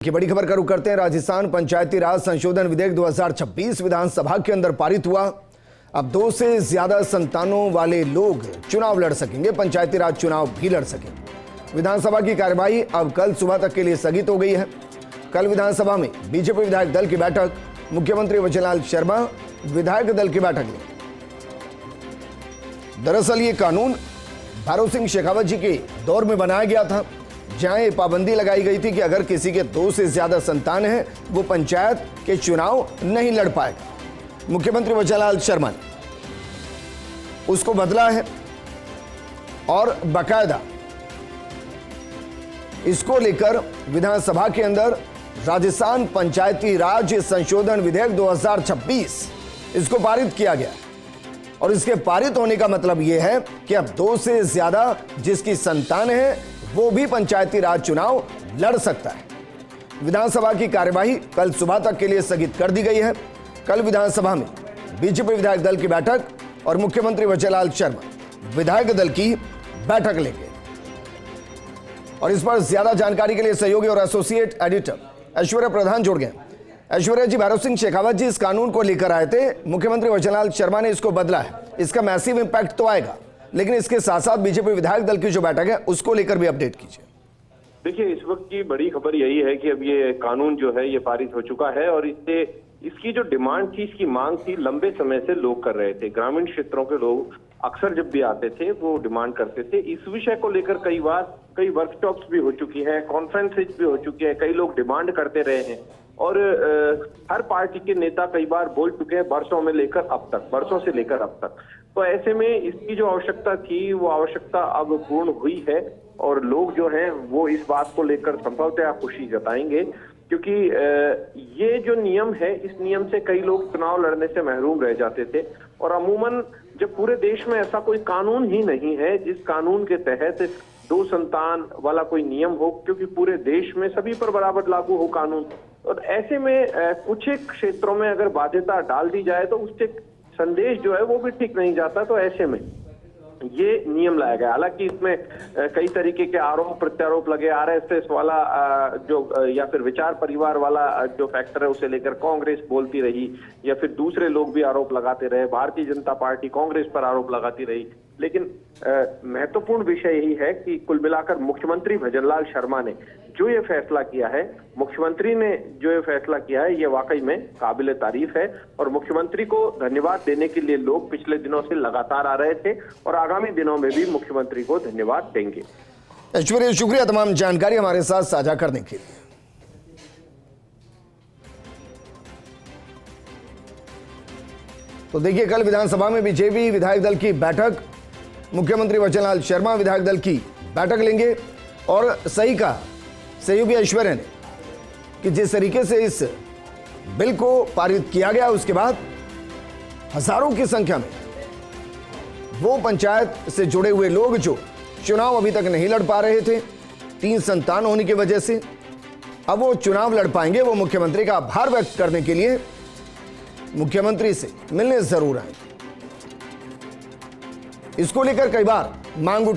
की बड़ी खबर का रुख करते हैं। राजस्थान पंचायती राज संशोधन विधेयक 2026 विधानसभा के अंदर पारित हुआ। अब 2 से ज्यादा संतानों वाले लोग चुनाव लड़ सकेंगे, पंचायती राज चुनाव भी लड़ सकेंगे। विधानसभा की कार्यवाही अब कल सुबह तक के लिए स्थगित हो गई है। कल विधानसभा में बीजेपी विधायक दल की बैठक, मुख्यमंत्री वचनलाल शर्मा विधायक दल की बैठक ली। दरअसल ये कानून भैरों सिंह शेखावत जी के दौर में बनाया गया था, जहां ये पाबंदी लगाई गई थी कि अगर किसी के 2 से ज्यादा संतान हैं वो पंचायत के चुनाव नहीं लड़ पाएगा। मुख्यमंत्री वचनलाल शर्मा ने उसको बदला है और बाकायदा इसको लेकर विधानसभा के अंदर राजस्थान पंचायती राज संशोधन विधेयक 2026 इसको पारित किया गया और इसके पारित होने का मतलब यह है कि अब 2 से ज्यादा जिसकी संतान है वो भी पंचायती राज चुनाव लड़ सकता है। विधानसभा की कार्यवाही कल सुबह तक के लिए स्थगित कर दी गई है। कल विधानसभा में बीजेपी विधायक दल की बैठक और मुख्यमंत्री वचनलाल शर्मा विधायक दल की बैठक लेंगे। और इस पर ज्यादा जानकारी के लिए सहयोगी और एसोसिएट एडिटर ऐश्वर्या प्रधान जुड़ गए। ऐश्वर्या जी, भैरों सिंह शेखावत जी इस कानून को लेकर आए थे, मुख्यमंत्री वचनलाल शर्मा ने इसको बदला है, इसका मैसिव इंपैक्ट तो आएगा, लेकिन इसके साथ साथ बीजेपी विधायक दल की जो बैठक है उसको लेकर भी अपडेट कीजिए। देखिए, इस वक्त की बड़ी खबर यही है कि अब ये कानून जो है ये पारित हो चुका है और इससे इसकी जो डिमांड थी, इसकी मांग थी, लंबे समय से लोग कर रहे थे। ग्रामीण क्षेत्रों के लोग अक्सर जब भी आते थे वो डिमांड करते थे। इस विषय को लेकर कई वर्कशॉप्स भी हो चुकी हैं, कॉन्फ्रेंसेज भी हो चुकी है, कई लोग डिमांड करते रहे हैं और हर पार्टी के नेता कई बार बोल चुके हैं, बरसों से लेकर अब तक। तो ऐसे में इसकी जो आवश्यकता थी वो आवश्यकता अब पूर्ण हुई है और लोग जो हैं वो इस बात को लेकर संभवतः खुशी जताएंगे, क्योंकि ये जो नियम है, इस नियम से कई लोग चुनाव लड़ने से महरूम रह जाते थे। और अमूमन जब पूरे देश में ऐसा कोई कानून ही नहीं है जिस कानून के तहत 2 संतान वाला कोई नियम हो, क्योंकि पूरे देश में सभी पर बराबर लागू हो कानून, और ऐसे में कुछ एक क्षेत्रों में अगर बाध्यता डाल दी जाए तो उससे संदेश जो है वो भी ठीक नहीं जाता। तो ऐसे में ये नियम लाया गया। हालांकि इसमें कई तरीके के आरोप प्रत्यारोप लगे। आरएसएस वाला जो या फिर विचार परिवार वाला जो फैक्टर है उसे लेकर कांग्रेस बोलती रही, या फिर दूसरे लोग भी आरोप लगाते रहे। भारतीय जनता पार्टी कांग्रेस पर आरोप लगाती रही। लेकिन महत्वपूर्ण विषय यही है कि कुल मिलाकर मुख्यमंत्री वचनलाल शर्मा ने जो ये फैसला किया है, ये वाकई में काबिले तारीफ है और मुख्यमंत्री को धन्यवाद देने के लिए लोग पिछले दिनों से लगातार आ रहे थे और आगामी दिनों में भी मुख्यमंत्री को धन्यवाद देंगे। ऐश्वर्या, शुक्रिया तमाम जानकारी हमारे साथ साझा करने के लिए। तो देखिए, कल विधानसभा में बीजेपी विधायक दल की बैठक, मुख्यमंत्री वचनलाल शर्मा विधायक दल की बैठक लेंगे। और सही कहा सहयोगी ऐश्वर्या ने कि जिस तरीके से इस बिल को पारित किया गया उसके बाद हजारों की संख्या में वो पंचायत से जुड़े हुए लोग जो चुनाव अभी तक नहीं लड़ पा रहे थे 3 संतान होने की वजह से, अब वो चुनाव लड़ पाएंगे। वो मुख्यमंत्री का आभार व्यक्त करने के लिए मुख्यमंत्री से मिलने जरूर आए। इसको लेकर कई बार मांग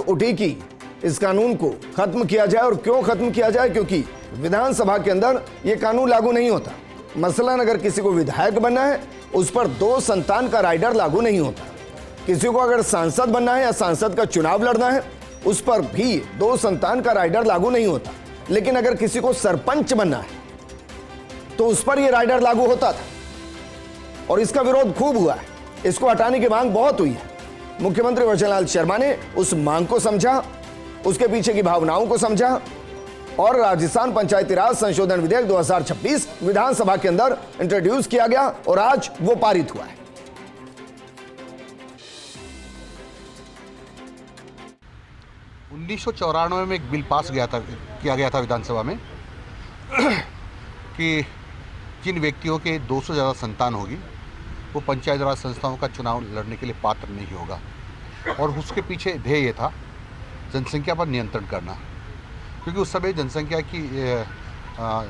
उठी कि इस कानून को खत्म किया जाए। और क्यों खत्म किया जाए? क्योंकि विधानसभा के अंदर यह कानून लागू नहीं होता। मसलन अगर किसी को विधायक बनना है उस पर 2 संतान का राइडर लागू नहीं होता। किसी को अगर सांसद बनना है या सांसद का चुनाव लड़ना है उस पर भी 2 संतान का राइडर लागू नहीं होता। लेकिन अगर किसी को सरपंच बनना है तो उस पर यह राइडर लागू होता था और इसका विरोध खूब हुआ है। इसको हटाने की मांग बहुत हुई है। मुख्यमंत्री वचनलाल शर्मा ने उस मांग को समझा, उसके पीछे की भावनाओं को समझा और राजस्थान पंचायती राज संशोधन विधेयक 2026 विधानसभा के अंदर इंट्रोड्यूस किया गया और आज वो पारित हुआ है। 1994 में एक बिल पास किया गया था विधानसभा में कि जिन व्यक्तियों के 200 से ज़्यादा संतान होगी वो पंचायत राज संस्थाओं का चुनाव लड़ने के लिए पात्र नहीं होगा। और उसके पीछे ध्येय ये था जनसंख्या पर नियंत्रण करना, क्योंकि उस समय जनसंख्या की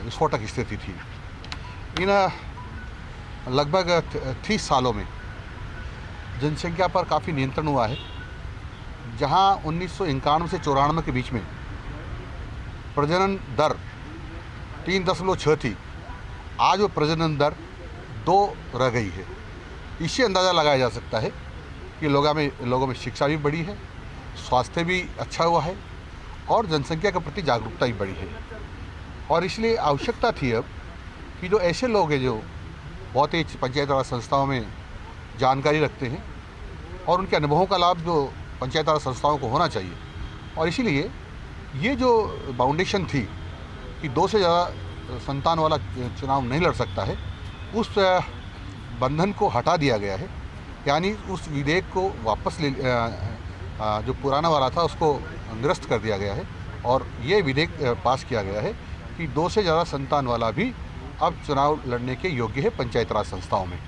विस्फोटक स्थिति थी। इन लगभग 30 सालों में जनसंख्या पर काफ़ी नियंत्रण हुआ है। जहां 1991 से 94 के बीच में प्रजनन दर 3.6 थी, आज वो प्रजनन दर 2 रह गई है। इससे अंदाज़ा लगाया जा सकता है कि लोगों में शिक्षा भी बढ़ी है, स्वास्थ्य भी अच्छा हुआ है और जनसंख्या के प्रति जागरूकता भी बढ़ी है। और इसलिए आवश्यकता थी अब कि जो ऐसे लोग हैं जो बहुत ही पंचायत राज संस्थाओं में जानकारी रखते हैं और उनके अनुभवों का लाभ जो पंचायत राज संस्थाओं को होना चाहिए, और इसीलिए ये जो बाउंडेशन थी कि 2 से ज़्यादा संतान वाला चुनाव नहीं लड़ सकता है, उस बंधन को हटा दिया गया है। यानी उस विधेयक को वापस जो पुराना वाला था उसको निरस्त कर दिया गया है और ये विधेयक पास किया गया है कि 2 से ज़्यादा संतान वाला भी अब चुनाव लड़ने के योग्य है पंचायत राज संस्थाओं में।